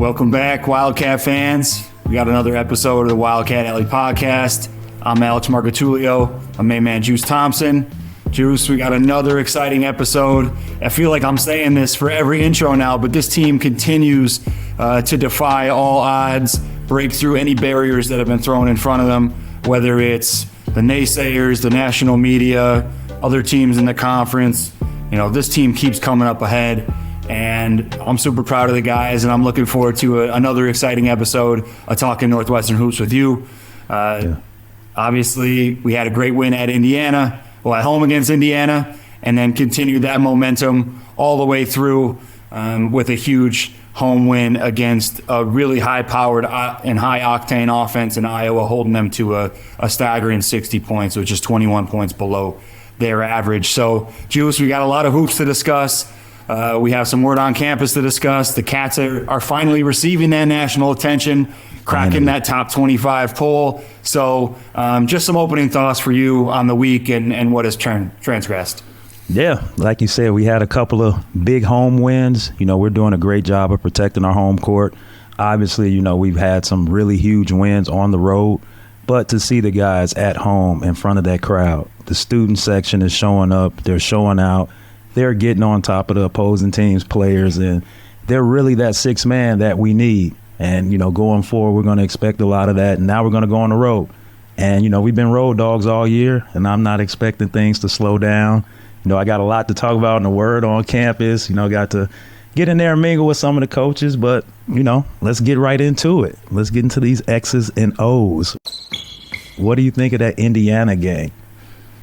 Welcome back, Wildcat fans. We got another episode of the Wildcat Alley podcast. I'm Alex Marcotullio. I'm main man Juice Thompson. Juice, we got another exciting episode. I feel like I'm saying this for every intro now, but this team continues to defy all odds, break through any barriers that have been thrown in front of them, whether it's the naysayers, the national media, other teams in the conference. You know, this team keeps coming up ahead, and I'm super proud of the guys, and I'm looking forward to another exciting episode of Talking Northwestern Hoops with you. Obviously, we had a great win at Indiana, at home against Indiana, and then continued that momentum all the way through with a huge home win against a really high-powered and high-octane offense in Iowa, holding them to a staggering 60 points, which is 21 points below their average. So, Juice, we got a lot of hoops to discuss. We have some word on campus to discuss. The Cats are finally receiving that national attention, cracking that top 25 poll. So just some opening thoughts for you on the week and what has transgressed. Yeah, like you said, we had a couple of big home wins. You know, we're doing a great job of protecting our home court. Obviously, you know, we've had some really huge wins on the road. But to see the guys at home in front of that crowd, the student section is showing up, they're showing out, they're getting on top of the opposing team's players, and they're really that sixth man that we need. And, you know, going forward, we're going to expect a lot of that. And now we're going to go on the road. And, you know, we've been road dogs all year, and I'm not expecting things to slow down. You know, I got a lot to talk about in the word on campus. You know, got to get in there and mingle with some of the coaches. But, you know, let's get right into it. Let's get into these X's and O's. What do you think of that Indiana game?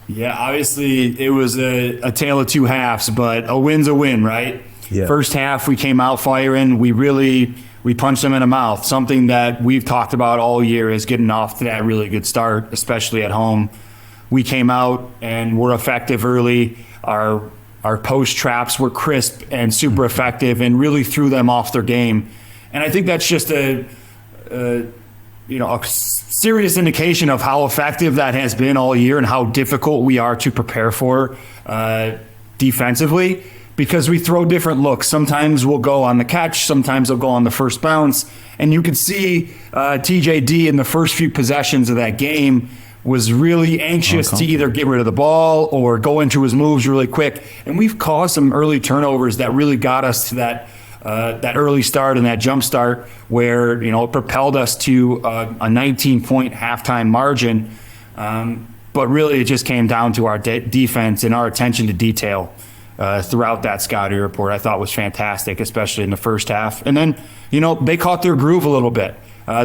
Yeah, obviously it was a tale of two halves, but a win's a win, right? Yeah. First half, we came out firing. We punched them in the mouth. Something that we've talked about all year is getting off to that really good start, especially at home. We came out and were effective early. Our post traps were crisp and super effective and really threw them off their game. And I think that's just a serious indication of how effective that has been all year and how difficult we are to prepare for defensively, because we throw different looks. Sometimes we'll go on the catch, sometimes they'll go on the first bounce. And you can see TJD in the first few possessions of that game was really anxious to either get rid of the ball or go into his moves really quick. And we've caused some early turnovers that really got us to that early start and that jump start where, you know, it propelled us to a 19-point halftime margin. But really it just came down to our defense and our attention to detail throughout that scouting report. I thought was fantastic, especially in the first half. And then, you know, they caught their groove a little bit.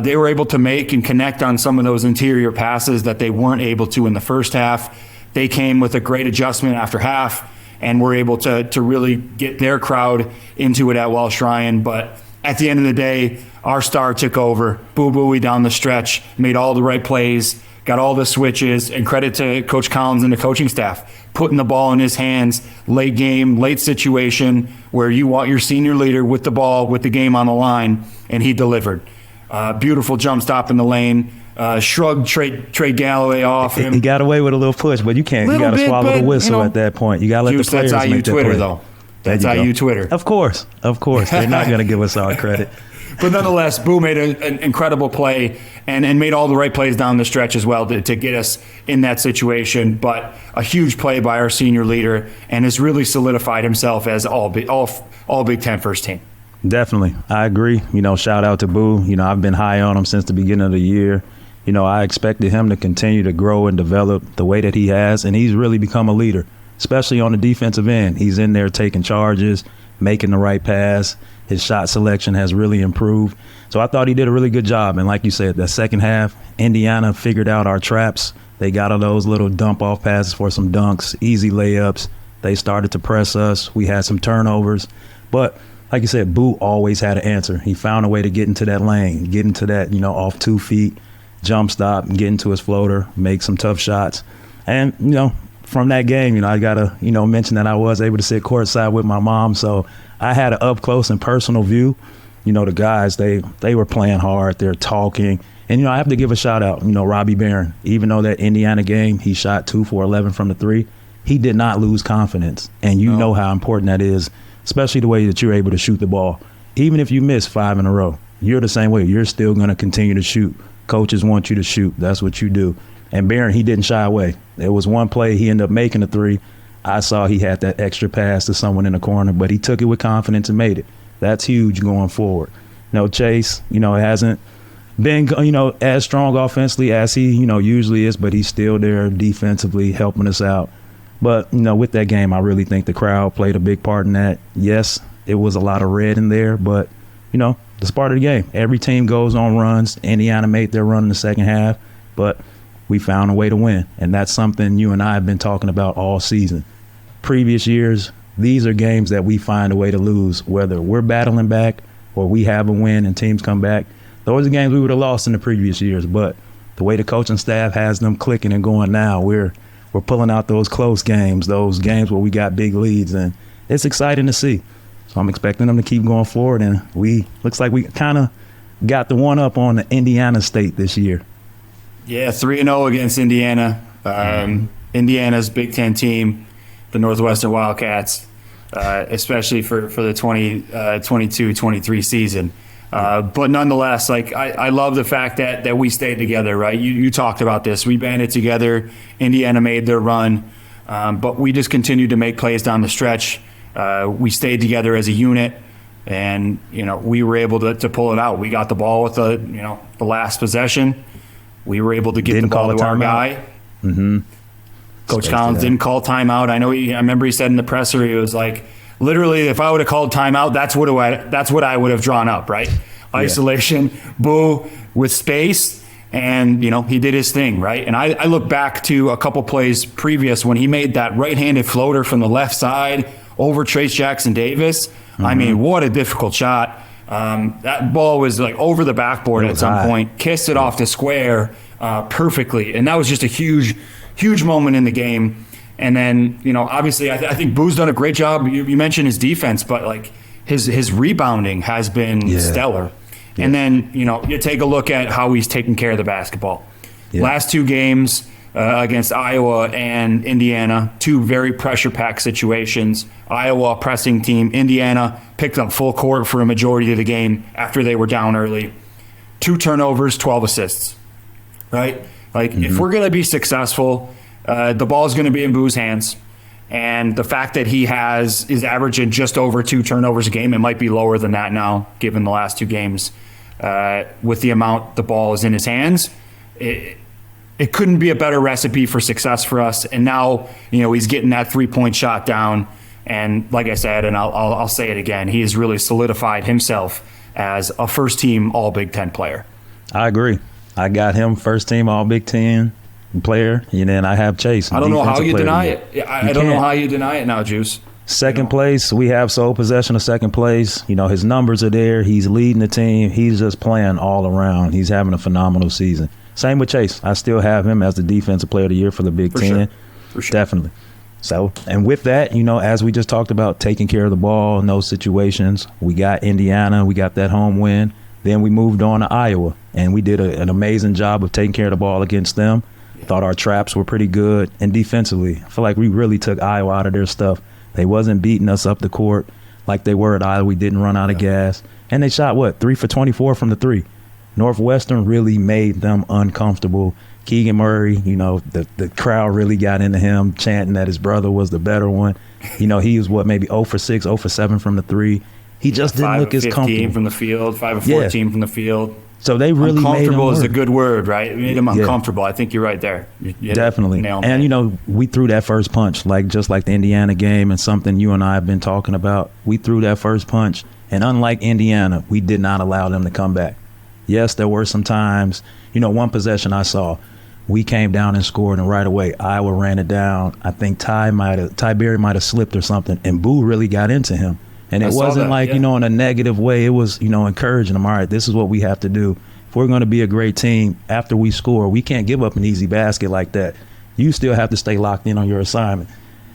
They were able to make and connect on some of those interior passes that they weren't able to in the first half. They came with a great adjustment after half and were able to really get their crowd into it at Welsh Ryan. But at the end of the day, our star took over. Boo Booey down the stretch, made all the right plays, got all the switches, and credit to Coach Collins and the coaching staff, putting the ball in his hands, late game, late situation, where you want your senior leader with the ball, with the game on the line, and he delivered. Beautiful jump stop in the lane. Shrugged Trey Galloway off him. He got away with a little push, but you can't. You got to swallow the whistle, you know, at that point. You got to let the players make that Twitter, play. though. That's IU Twitter. Of course. They're not going to give us our credit. But nonetheless, Boo made an incredible play and made all the right plays down the stretch as well to get us in that situation. But a huge play by our senior leader, and has really solidified himself as all Big Ten first team. Definitely. I agree. You know, shout out to Boo. You know, I've been high on him since the beginning of the year. You know, I expected him to continue to grow and develop the way that he has, and he's really become a leader, especially on the defensive end. He's in there taking charges, making the right pass. His shot selection has really improved. So I thought he did a really good job. And like you said, the second half, Indiana figured out our traps. They got all those little dump-off passes for some dunks, easy layups. They started to press us. We had some turnovers. But like you said, Boo always had an answer. He found a way to get into that lane, get into that, you know, off 2 feet, jump stop, and get into his floater, make some tough shots. And, you know, from that game, you know, I got to, you know, mention that I was able to sit courtside with my mom. So I had an up close and personal view. You know, the guys, they were playing hard. They're talking. And, you know, I have to give a shout out, you know, Robbie Barron. Even though that Indiana game, he shot 2 for 11 from the 3, he did not lose confidence. And you know how important that is, especially the way that you're able to shoot the ball. Even if you miss 5 in a row, you're the same way. You're still going to continue to shoot. Coaches want you to shoot. That's what you do. And Barron, he didn't shy away. There was one play he ended up making a 3. I saw he had that extra pass to someone in the corner, but he took it with confidence and made it. That's huge going forward. Chase, hasn't been, as strong offensively as he, usually is, but he's still there defensively helping us out. But, with that game, I really think the crowd played a big part in that. Yes, it was a lot of red in there, but, it's part of the game. Every team goes on runs. Indiana made their run in the second half, but we found a way to win, and that's something you and I have been talking about all season. Previous years, these are games that we find a way to lose, whether we're battling back or we have a win and teams come back. Those are games we would have lost in the previous years, but the way the coaching staff has them clicking and going now, we're pulling out those close games, those games where we got big leads, and it's exciting to see. So I'm expecting them to keep going forward, and looks like we kind of got the one up on the Indiana State this year. Yeah, 3-0 against Indiana. Indiana's Big Ten team, the Northwestern Wildcats, especially for the 22-23 season. But nonetheless, I love the fact that we stayed together, right? You talked about this. We banded together. Indiana made their run, but we just continued to make plays down the stretch. We stayed together as a unit, and we were able to pull it out. We got the ball with the last possession. We were able to get the ball to our guy. Mm-hmm. Coach Collins didn't call timeout. I remember he said in the presser, he was like, literally, if I would have called timeout, that's what I would have drawn up, right? Isolation, Boo with space, and he did his thing, right? And I look back to a couple plays previous when he made that right-handed floater from the left side over Trace Jackson Davis. Mm-hmm. I mean, what a difficult shot. That ball was over the backboard at some point, kissed it off the square perfectly, and that was just a huge moment in the game. And then, obviously, I think Boo's done a great job. You mentioned his defense, but his rebounding has been stellar. Yeah. And then, you take a look at how he's taking care of the basketball. Yeah. Last 2 games against Iowa and Indiana, 2 very pressure-packed situations. Iowa pressing team. Indiana picked up full court for a majority of the game after they were down early. 2 turnovers, 12 assists, right? If we're going to be successful, the ball is going to be in Boo's hands. And the fact that he is averaging just over 2 turnovers a game, it might be lower than that now, given the last 2 games, with the amount the ball is in his hands. It couldn't be a better recipe for success for us. And now, he's getting that 3-point shot down. And like I said, and I'll say it again, he has really solidified himself as a first-team All-Big Ten player. I agree. I got him first-team All-Big Ten player, and then I have Chase. I don't know how you deny it. I don't know how you deny it now, Juice. Second place, we have sole possession of second place. His numbers are there. He's leading the team. He's just playing all around. He's having a phenomenal season. Same with Chase. I still have him as the defensive player of the year for the Big Ten. For sure. Definitely. So, and with that, as we just talked about taking care of the ball in those situations, we got Indiana. We got that home win. Then we moved on to Iowa, and we did an amazing job of taking care of the ball against them. Thought our traps were pretty good. And defensively, I feel like we really took Iowa out of their stuff. They wasn't beating us up the court like they were at Iowa. We didn't run out of gas. And they shot, 3 for 24 from the 3. Northwestern really made them uncomfortable. Keegan Murray, the crowd really got into him, chanting that his brother was the better one. He was maybe 0 for 6, 0 for 7 from the 3. He just didn't look as comfortable. 5 of 15 from the field, 5 of 14 from the field. So they really made him work. Is a good word, right? It made him uncomfortable. I think you're right there. You definitely. And, we threw that first punch, just like the Indiana game, and something you and I have been talking about. We threw that first punch, and unlike Indiana, we did not allow them to come back. Yes, there were some times, one possession I saw, we came down and scored, and right away, Iowa ran it down. I think Ty Berry might have slipped or something, and Boo really got into him. And it wasn't in a negative way. It was, encouraging them. All right, this is what we have to do. If we're going to be a great team, after we score, we can't give up an easy basket like that. You still have to stay locked in on your assignment.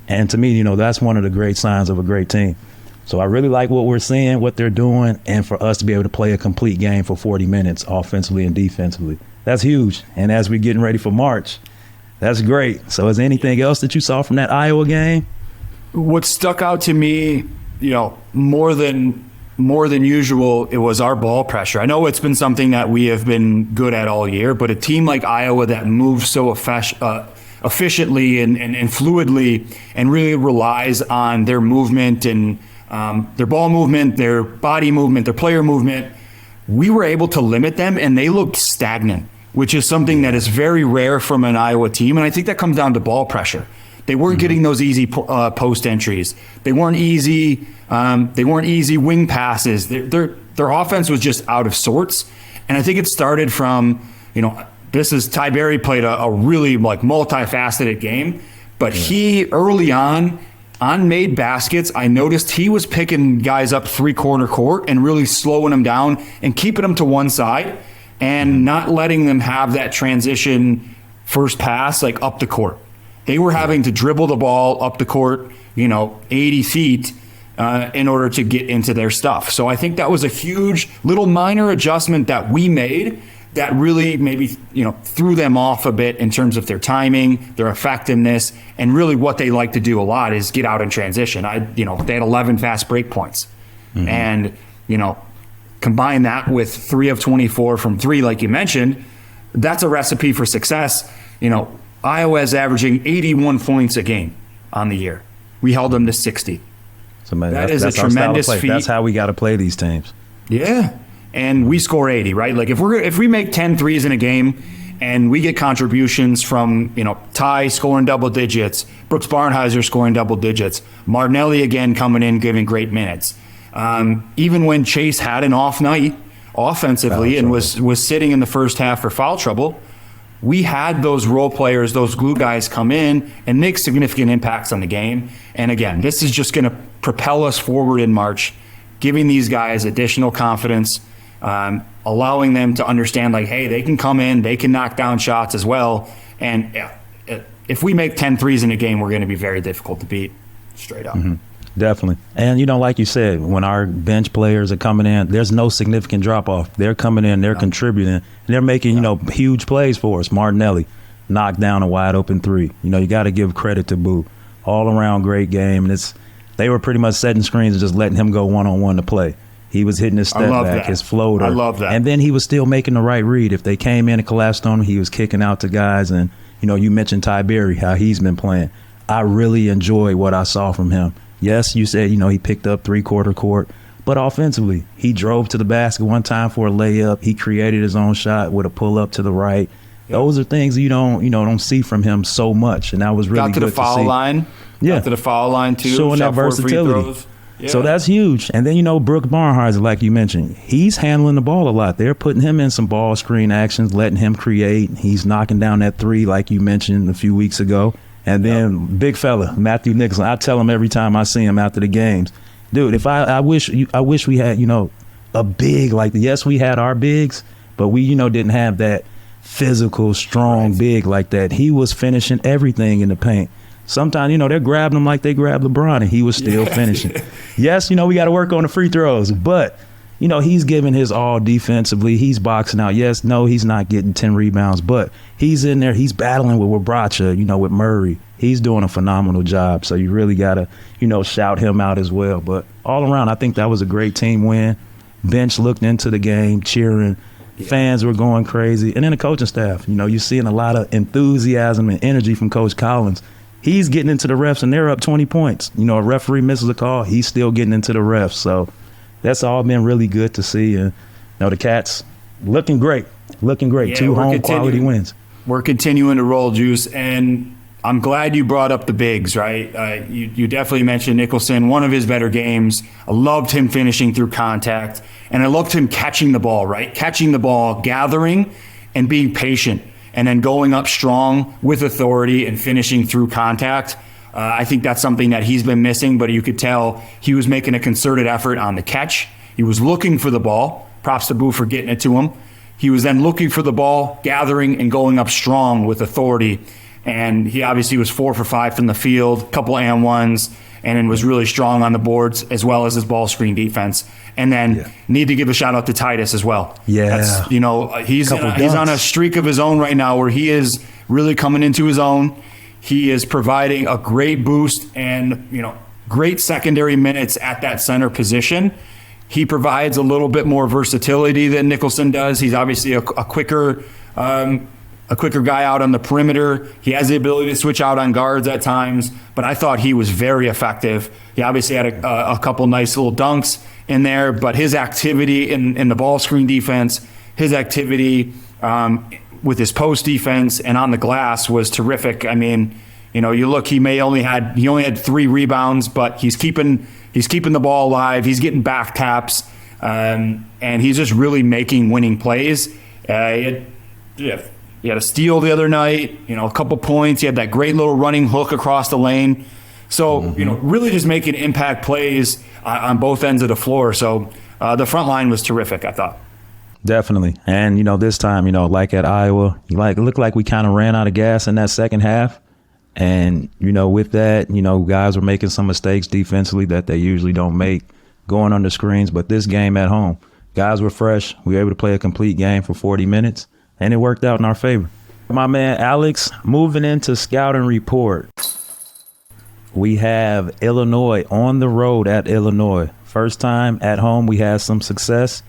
And to me, that's one of the great signs of a great team. So I really like what we're seeing, what they're doing, and for us to be able to play a complete game for 40 minutes offensively and defensively. That's huge. And as we're getting ready for March, that's great. So is there anything else that you saw from that Iowa game? What stuck out to me, more than more than usual, it was our ball pressure. I know it's been something that we have been good at all year, but a team like Iowa that moves so efficiently and fluidly and really relies on their movement and their ball movement, their body movement, their player movement, we were able to limit them, and they looked stagnant, which is something that is very rare from an Iowa team. And I think that comes down to ball pressure. They weren't getting those easy post entries. They weren't easy. They weren't easy wing passes. Their offense was just out of sorts. And I think it started from, Ty Berry played a really multifaceted game, but he early on made baskets, I noticed he was picking guys up 3/4 court and really slowing them down and keeping them to one side and not letting them have that transition first pass up the court. They were having to dribble the ball up the court, 80 feet in order to get into their stuff. So I think that was a huge little minor adjustment that we made that really maybe, threw them off a bit in terms of their timing, their effectiveness, and really what they like to do a lot is get out in transition. They had 11 fast break points. And, combine that with 3 of 24 from 3, like you mentioned, that's a recipe for success. Iowa is averaging 81 points a game on the year. We held them to 60. So, man, that is a tremendous feat. That's how we got to play these teams. Yeah. And we score 80, right? If we make 10 threes in a game and we get contributions from, Ty scoring double digits, Brooks Barnheiser scoring double digits, Martinelli again coming in, giving great minutes. Even when Chase had an off night offensively and was sitting in the first half for foul trouble, we had those role players, those glue guys come in and make significant impacts on the game. And again, this is just going to propel us forward in March, giving these guys additional confidence, allowing them to understand hey, they can come in, they can knock down shots as well. And if we make 10 threes in a game, we're going to be very difficult to beat straight up. Definitely. And, like you said, when our bench players are coming in, there's no significant drop-off. They're coming in, they're contributing, and they're making, huge plays for us. Martinelli knocked down a wide-open 3. You got to give credit to Boo. All-around great game. And they were pretty much setting screens and just letting him go one-on-one to play. He was hitting his step back, his floater. I love that. And then he was still making the right read. If they came in and collapsed on him, he was kicking out to guys. And, you mentioned Ty Berry, how he's been playing. I really enjoy what I saw from him. Yes, you said, he picked up 3/4 court, but offensively, he drove to the basket one time for a layup. He created his own shot with a pull up to the right. Yep. Those are things you don't see from him so much, and that was really good to see. Got to the foul line. Yeah. Got to the foul line too. Showing that versatility. Yeah. So that's huge. And then, Brooks Barnheiser, like you mentioned, he's handling the ball a lot. They're putting him in some ball screen actions, letting him create. He's knocking down that 3 like you mentioned a few weeks ago. And then big fella, Matthew Nicholson, I tell him every time I see him after the games, dude, if I wish we had, a big yes, we had our bigs, but we, didn't have that physical, strong big like that. He was finishing everything in the paint. Sometimes, they're grabbing him like they grabbed LeBron, and he was still finishing. Yes, we got to work on the free throws, but, he's giving his all defensively. He's boxing out. Yes, no, he's not getting 10 rebounds, but he's in there. He's battling with Wabracha, with Murray. He's doing a phenomenal job, so you really got to, shout him out as well. But all around, I think that was a great team win. Bench looked into the game, cheering. Yeah. Fans were going crazy. And then the coaching staff, you're seeing a lot of enthusiasm and energy from Coach Collins. He's getting into the refs, and they're up 20 points. A referee misses a call, he's still getting into the refs. So that's all been really good to see. And the Cats looking great. Yeah, 2 home quality wins. We're continuing to roll, Juice, and I'm glad you brought up the bigs, right? You definitely mentioned Nicholson, one of his better games. I loved him finishing through contact, and I loved him catching the ball, right? Catching the ball, gathering, and being patient, and then going up strong with authority and finishing through contact. I think that's something that he's been missing, but you could tell he was making a concerted effort on the catch. He was looking for the ball. Props to Boo for getting it to him. He was then looking for the ball, gathering, and going up strong with authority. And he obviously was 4 for 5 from the field, a couple and ones, and then was really strong on the boards as well as his ball screen defense. And then need to give a shout out to Titus as well. Yeah. He's on a streak of his own right now where he is really coming into his own. He is providing a great boost and, great secondary minutes at that center position. He provides a little bit more versatility than Nicholson does. He's obviously a quicker guy out on the perimeter. He has the ability to switch out on guards at times, but I thought he was very effective. He obviously had a couple nice little dunks in there, but his activity in the ball screen defense, his activity with his post defense and on the glass was terrific. I mean, you look, he only had 3 rebounds, but he's keeping the ball alive. He's getting back taps, and he's just really making winning plays. He had a steal the other night, a couple points. He had that great little running hook across the lane. So, really just making impact plays on both ends of the floor. So the front line was terrific, I thought. Definitely. And, this time, like at Iowa, it looked like we kind of ran out of gas in that second half. And, with that, guys were making some mistakes defensively that they usually don't make going under screens. But this game at home, guys were fresh. We were able to play a complete game for 40 minutes, and it worked out in our favor. My man Alex, moving into scouting report. We have Illinois on the road at Illinois. First time at home, we had some success.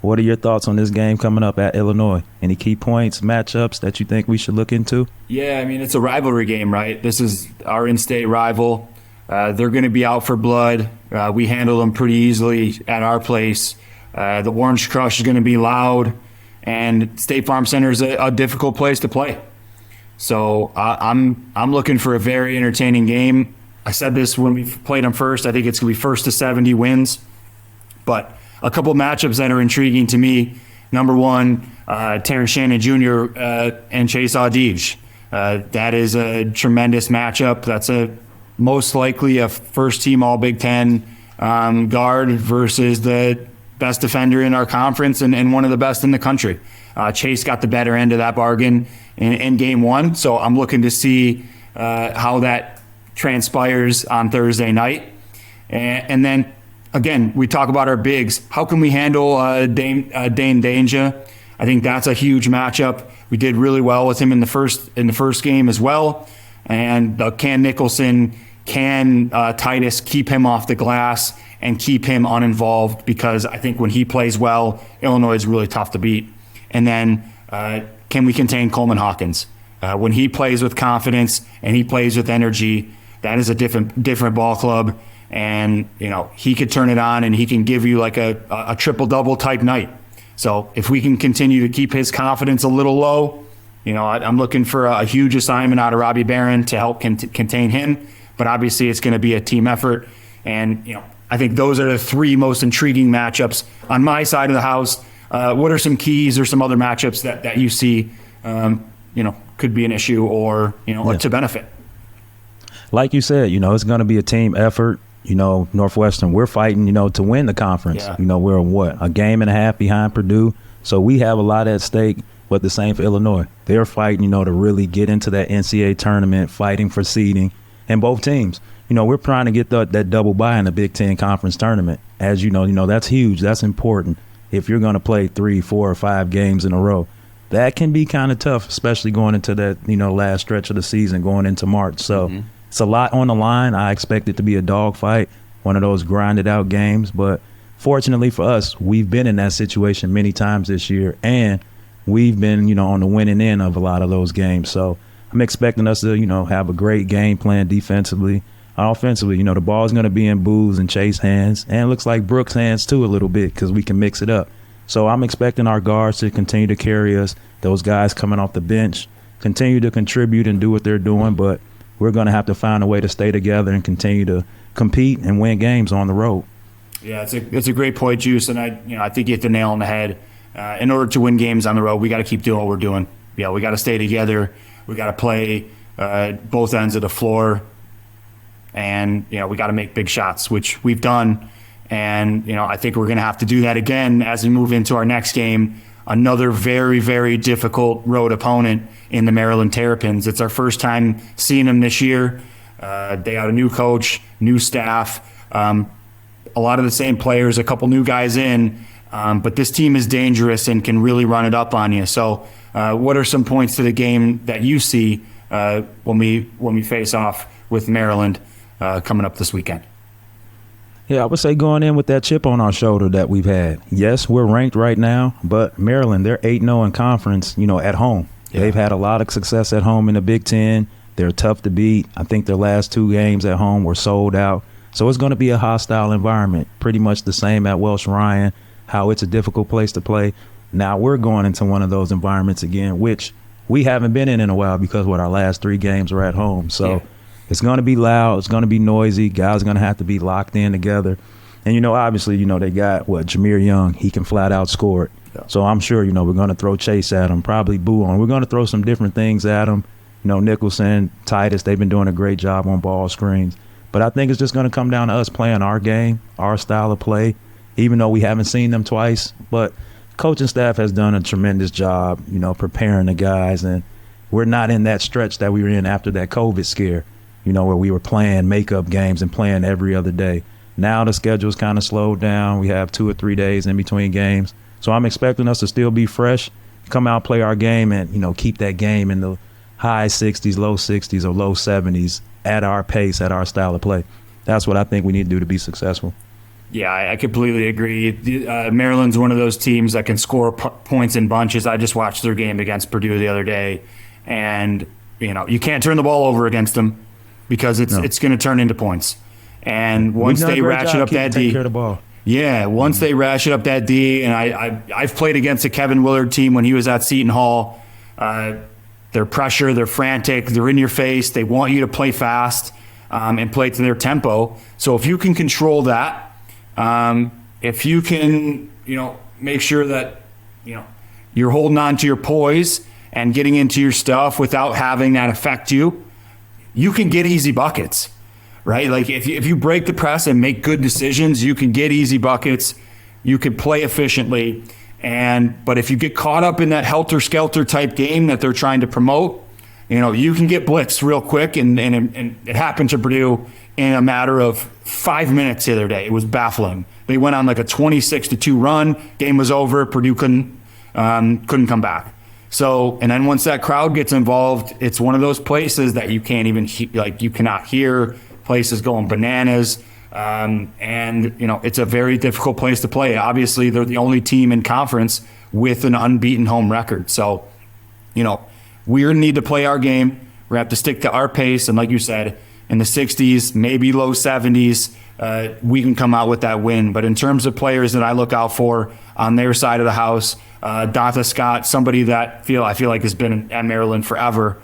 What are your thoughts on this game coming up at Illinois? Any key points, matchups that you think we should look into? Yeah, I mean, it's a rivalry game, right? This is our in-state rival. They're going to be out for blood. We handle them pretty easily at our place. The Orange Crush is going to be loud, and State Farm Center is a difficult place to play. So I'm looking for a very entertaining game. I said this when we played them first. I think it's going to be first to 70 wins. But a couple of matchups that are intriguing to me. Number one, Terrence Shannon Jr. And Chase Audige. That is a tremendous matchup. That's most likely a first-team All-Big Ten guard versus the best defender in our conference and one of the best in the country. Chase got the better end of that bargain in game one, so I'm looking to see how that transpires on Thursday night. And then, again, we talk about our bigs. How can we handle Dane Danger? I think that's a huge matchup. We did really well with him in the first game as well. And can Nicholson, can Titus keep him off the glass and keep him uninvolved? Because I think when he plays well, Illinois is really tough to beat. And then can we contain Coleman Hawkins? When he plays with confidence and he plays with energy, that is a different ball club. And, he could turn it on and he can give you like a triple-double type night. So if we can continue to keep his confidence a little low, I'm looking for a huge assignment out of Robbie Barron to help contain him. But obviously it's going to be a team effort. And, I think those are the 3 most intriguing matchups on my side of the house. What are some keys or some other matchups that you see, could be an issue or, to benefit? Like you said, it's going to be a team effort. Northwestern, we're fighting, to win the conference. Yeah. We're a game and a half behind Purdue. So we have a lot at stake, but the same for Illinois. They're fighting, to really get into that NCAA tournament, fighting for seeding. And both teams, we're trying to get that double bye in the Big Ten Conference tournament. As you know, that's huge. That's important. If you're going to play 3, 4, or 5 games in a row, that can be kind of tough, especially going into that, last stretch of the season, going into March. So it's a lot on the line. I expect it to be a dogfight, one of those grinded out games. But fortunately for us, we've been in that situation many times this year, and we've been, on the winning end of a lot of those games. So I'm expecting us to, have a great game plan defensively. Offensively, the ball's going to be in Boo's and Chase hands, and it looks like Brooks' hands too a little bit because we can mix it up. So I'm expecting our guards to continue to carry us, those guys coming off the bench, continue to contribute and do what they're doing, but we're going to have to find a way to stay together and continue to compete and win games on the road. Yeah, it's a great point, Juice, and I think you hit the nail on the head. In order to win games on the road, we got to keep doing what we're doing. Yeah, we got to stay together. We got to play both ends of the floor. And, we got to make big shots, which we've done. And, I think we're going to have to do that again as we move into our next game. Another very, very difficult road opponent in the Maryland Terrapins. It's our first time seeing them this year. They got a new coach, new staff, a lot of the same players, a couple new guys in. But this team is dangerous and can really run it up on you. So what are some points to the game that you see when we face off with Maryland coming up this weekend? Yeah, I would say going in with that chip on our shoulder that we've had. Yes, we're ranked right now, but Maryland, they're 8-0 in conference, at home. Yeah. They've had a lot of success at home in the Big Ten. They're tough to beat. I think their last 2 games at home were sold out. So it's going to be a hostile environment, pretty much the same at Welsh Ryan, how it's a difficult place to play. Now we're going into one of those environments again, which we haven't been in a while because our last 3 games were at home. So it's going to be loud. It's going to be noisy. Guys are going to have to be locked in together. And, obviously, they got, Jameer Young. He can flat out score it. Yeah. So I'm sure, we're going to throw Chase at him, probably Boo on. We're going to throw some different things at him. Nicholson, Titus, they've been doing a great job on ball screens. But I think it's just going to come down to us playing our game, our style of play, even though we haven't seen them twice. But coaching staff has done a tremendous job, preparing the guys. And we're not in that stretch that we were in after that COVID scare, where we were playing makeup games and playing every other day. Now the schedule's kind of slowed down. We have 2 or 3 days in between games. So I'm expecting us to still be fresh, come out, play our game, and, keep that game in the high 60s, low 60s, or low 70s at our pace, at our style of play. That's what I think we need to do to be successful. Yeah, I completely agree. Maryland's one of those teams that can score points in bunches. I just watched their game against Purdue the other day, and, you can't turn the ball over against them because it's going to turn into points. And once they ratchet up that D, once they ratchet up that D, and I've played against a Kevin Willard team when he was at Seton Hall. They're pressure, they're frantic, they're in your face, they want you to play fast and play to their tempo. So if you can control that, if you can, make sure that, you're holding on to your poise and getting into your stuff without having that affect you, you can get easy buckets. Right? Like if you break the press and make good decisions, you can get easy buckets. You can play efficiently. But if you get caught up in that helter-skelter type game that they're trying to promote, you can get blitzed real quick. And it happened to Purdue in a matter of 5 minutes the other day. It was baffling. They went on like a 26-2 run. Game was over. Purdue couldn't come back. So, and then once that crowd gets involved, it's one of those places that you can't even you cannot hear. Places going bananas, and it's a very difficult place to play. Obviously, they're the only team in conference with an unbeaten home record. So, we need to play our game. We have to stick to our pace, and like you said, in the 60s, maybe low 70s, we can come out with that win. But in terms of players that I look out for on their side of the house, Donta Scott, somebody that I feel like has been at Maryland forever,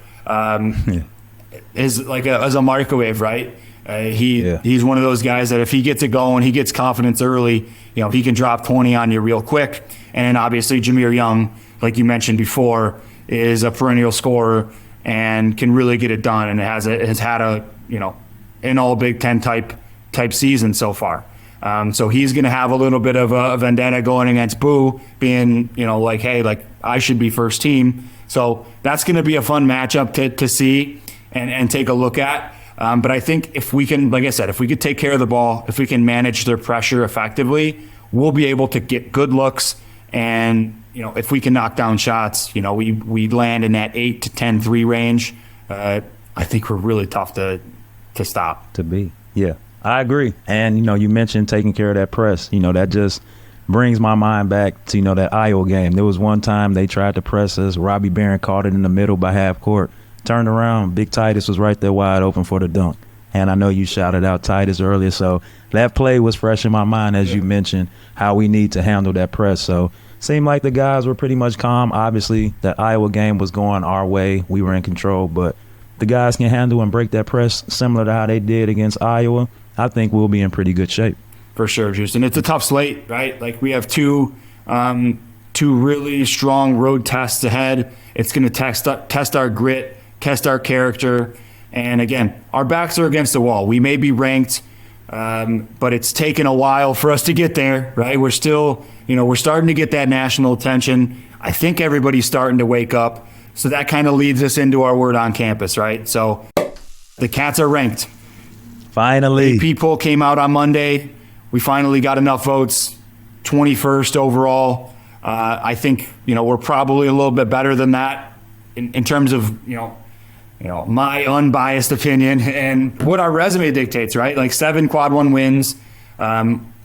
is like as a microwave, right? He's one of those guys that if he gets it going, he gets confidence early, he can drop 20 on you real quick. And then obviously Jameer Young, like you mentioned before, is a perennial scorer and can really get it done, and has had a an all Big Ten type season so far. So he's going to have a little bit of a vendetta going against Boo, being hey, I should be first team. So that's going to be a fun matchup to see and take a look at. But I think if we can, like I said, if we could take care of the ball, if we can manage their pressure effectively, we'll be able to get good looks. And, if we can knock down shots, we land in that 8 to 10 3 range. I think we're really tough to stop. To be. Yeah, I agree. And, you mentioned taking care of that press. That just brings my mind back to, that Iowa game. There was one time they tried to press us. Robbie Barron caught it in the middle by half court. Turned around, Big Titus was right there wide open for the dunk. And I know you shouted out Titus earlier, so that play was fresh in my mind, as you mentioned, how we need to handle that press. So seemed like the guys were pretty much calm. Obviously, that Iowa game was going our way. We were in control, but the guys can handle and break that press similar to how they did against Iowa. I think we'll be in pretty good shape. For sure, Houston. It's a tough slate, right? Like we have two really strong road tests ahead. It's going to test our grit, test our character. And again, our backs are against the wall. We may be ranked, but it's taken a while for us to get there, right? We're still, we're starting to get that national attention. I think everybody's starting to wake up. So that kind of leads us into our word on campus, right? So the Cats are ranked. Finally. AP poll came out on Monday. We finally got enough votes, 21st overall. I think, we're probably a little bit better than that in terms of, my unbiased opinion and what our resume dictates, right? Like 7 quad 1 wins,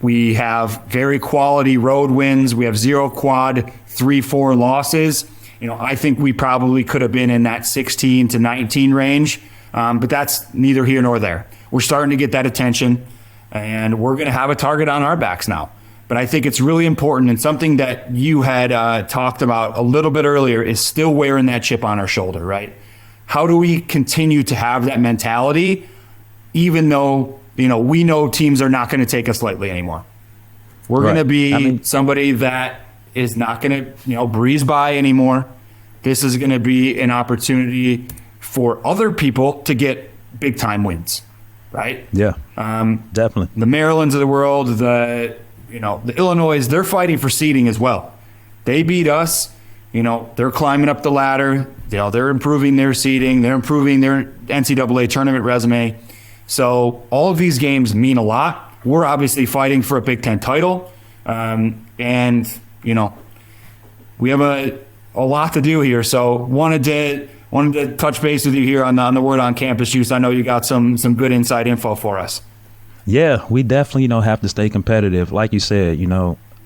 We have very quality road wins. We have 0 quad 3-4 losses. I think we probably could have been in that 16 to 19 range, but that's neither here nor there. We're starting to get that attention, and we're going to have a target on our backs now. But I think it's really important, and something that you had talked about a little bit earlier is still wearing that chip on our shoulder, right? How do we continue to have that mentality, even though we know teams are not going to take us lightly anymore? We're going to be somebody that is not going to breeze by anymore. This is going to be an opportunity for other people to get big time wins, right? Yeah, definitely. The Marylands of the world, the Illinois, they're fighting for seeding as well. They beat us. They're climbing up the ladder. They're improving their seeding. They're improving their NCAA tournament resume. So all of these games mean a lot. We're obviously fighting for a Big Ten title. And we have a lot to do here. So wanted to touch base with you here on the Word on Campus Juice. I know you got some good inside info for us. Yeah, we definitely have to stay competitive. Like you said,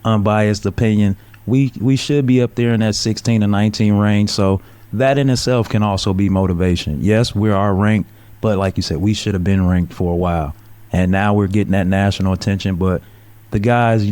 unbiased opinion. We should be up there in that 16 to 19 range. So that in itself can also be motivation. Yes, we are ranked, but like you said, we should have been ranked for a while. And now we're getting that national attention. But the guys,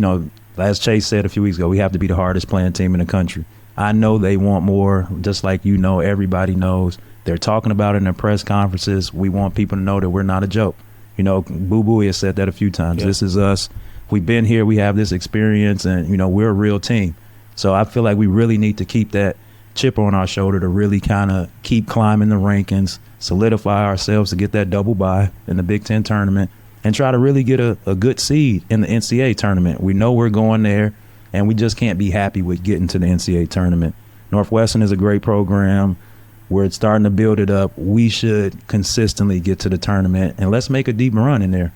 as Chase said a few weeks ago, we have to be the hardest playing team in the country. I know they want more, just like everybody knows. They're talking about it in their press conferences. We want people to know that we're not a joke. Boo Boo has said that a few times. Yeah. This is us. We've been here. We have this experience, and, we're a real team. So I feel like we really need to keep that chip on our shoulder to really kind of keep climbing the rankings, solidify ourselves to get that double bye in the Big Ten tournament, and try to really get a good seed in the NCAA tournament. We know we're going there, and we just can't be happy with getting to the NCAA tournament. Northwestern is a great program. We're starting to build it up. We should consistently get to the tournament, and let's make a deep run in there.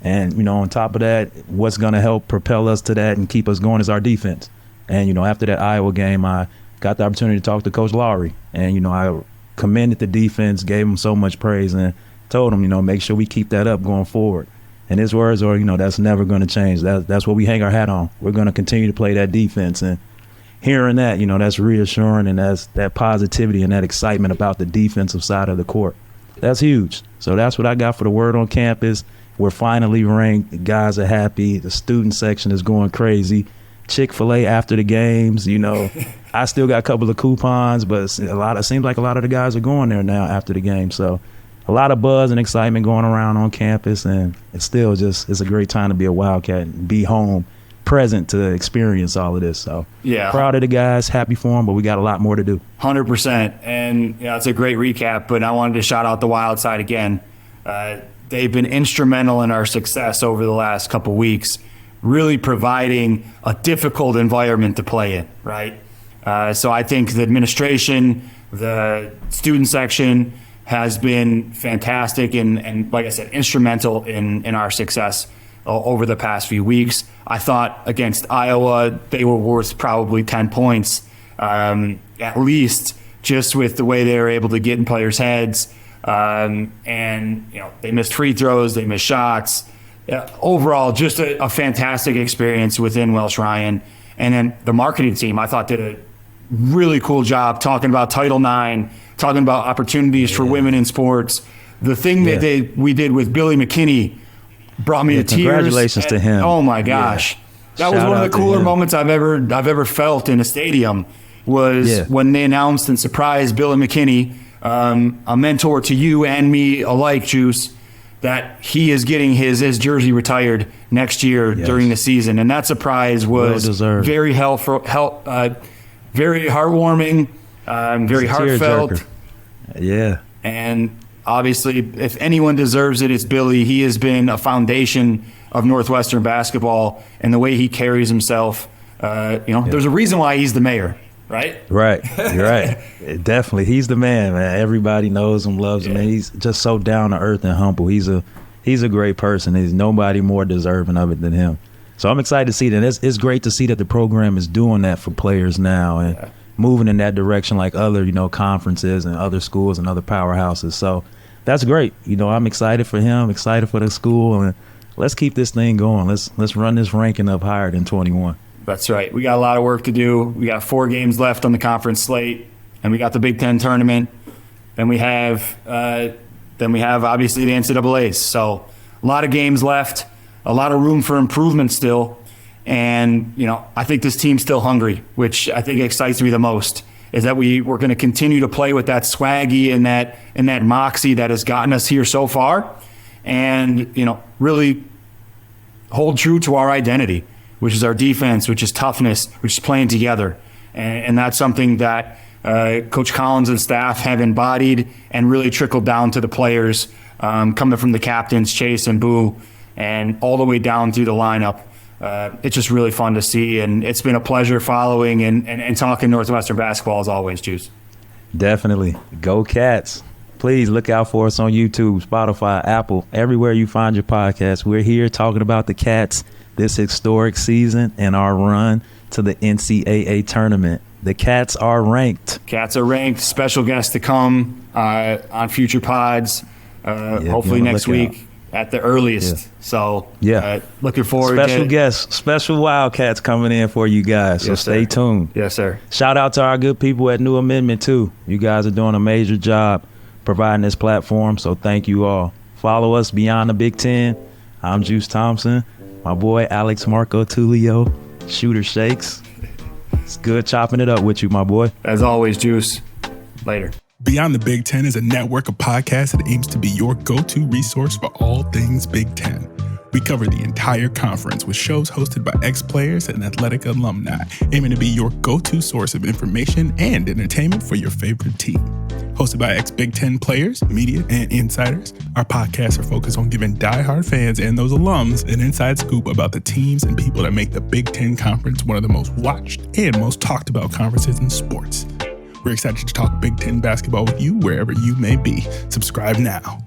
And, on top of that, what's going to help propel us to that and keep us going is our defense. And, after that Iowa game, I got the opportunity to talk to Coach Lowry. And, I commended the defense, gave him so much praise, and told him, make sure we keep that up going forward. And his words are, that's never going to change. That's what we hang our hat on. We're going to continue to play that defense. And hearing that, that's reassuring, and that's that positivity and that excitement about the defensive side of the court. That's huge. So that's what I got for the Word on Campus. We're finally ranked. The guys are happy. The student section is going crazy. Chick-fil-A after the games, I still got a couple of coupons, but it seems like a lot of the guys are going there now after the game. So a lot of buzz and excitement going around on campus, and it's still it's a great time to be a Wildcat and be home, present to experience all of this. So yeah, proud of the guys, happy for them, but we got a lot more to do. 100%. And it's a great recap, but I wanted to shout out the Wild side again. They've been instrumental in our success over the last couple weeks, really providing a difficult environment to play in, right? So I think the administration, the student section has been fantastic and like I said, instrumental in our success over the past few weeks. I thought against Iowa, they were worth probably 10 points, at least, just with the way they were able to get in players' heads. And they missed free throws, they missed shots. Overall, just a fantastic experience within Welsh Ryan. And then the marketing team, I thought, did a really cool job talking about Title IX, talking about opportunities for women in sports. The thing that we did with Billy McKinney brought me to tears. Congratulations to him. Oh my gosh. That was one of the cooler moments I've ever felt in a stadium was when they announced and surprised Billy McKinney, a mentor to you and me alike, Juice, that he is getting his jersey retired next year during the season. And that surprise was very very heartwarming, very heartfelt. Yeah. And obviously, if anyone deserves it, it's Billy. He has been a foundation of Northwestern basketball, and the way he carries himself. There's a reason why he's the mayor, right? Right. You're right. Definitely. He's the man, man. Everybody knows him, loves him. And he's just so down to earth and humble. He's a great person. There's nobody more deserving of it than him. So I'm excited to see that. It's great to see that the program is doing that for players now and moving in that direction like other, conferences and other schools and other powerhouses. So that's great. I'm excited for him, excited for the school, and let's keep this thing going. Let's run this ranking up higher than 21. That's right. We got a lot of work to do. We got 4 games left on the conference slate, and we got the Big Ten tournament. Then we have obviously the NCAAs. So a lot of games left, a lot of room for improvement still. And, I think this team's still hungry, which I think excites me the most, is that we're going to continue to play with that swaggy and that moxie that has gotten us here so far. And, really hold true to our identity, which is our defense, which is toughness, which is playing together. And that's something that Coach Collins and staff have embodied and really trickled down to the players, coming from the captains, Chase and Boo, and all the way down through the lineup. It's just really fun to see, and it's been a pleasure following and talking Northwestern basketball as always, Juice. Definitely. Go Cats. Please look out for us on YouTube, Spotify, Apple, everywhere you find your podcast. We're here talking about the Cats this historic season and our run to the NCAA tournament. The Cats are ranked. Cats are ranked. Special guests to come on future pods, hopefully next week at the earliest. So looking forward to special guests, special Wildcats coming in for you guys. So stay tuned. Yes, sir. Shout out to our good people at New Amendment too. You guys are doing a major job providing this platform. So thank you all. Follow us beyond the Big Ten. I'm Juice Thompson. My boy Alex Marcotullio, Shooter Shakes. It's good chopping it up with you, my boy. As always, Juice. Later. Beyond the Big Ten is a network of podcasts that aims to be your go-to resource for all things Big Ten. We cover the entire conference with shows hosted by ex-players and athletic alumni, aiming to be your go-to source of information and entertainment for your favorite team. Hosted by ex-Big Ten players, media, and insiders, our podcasts are focused on giving diehard fans and those alums an inside scoop about the teams and people that make the Big Ten Conference one of the most watched and most talked about conferences in sports. We're excited to talk Big Ten basketball with you wherever you may be. Subscribe now.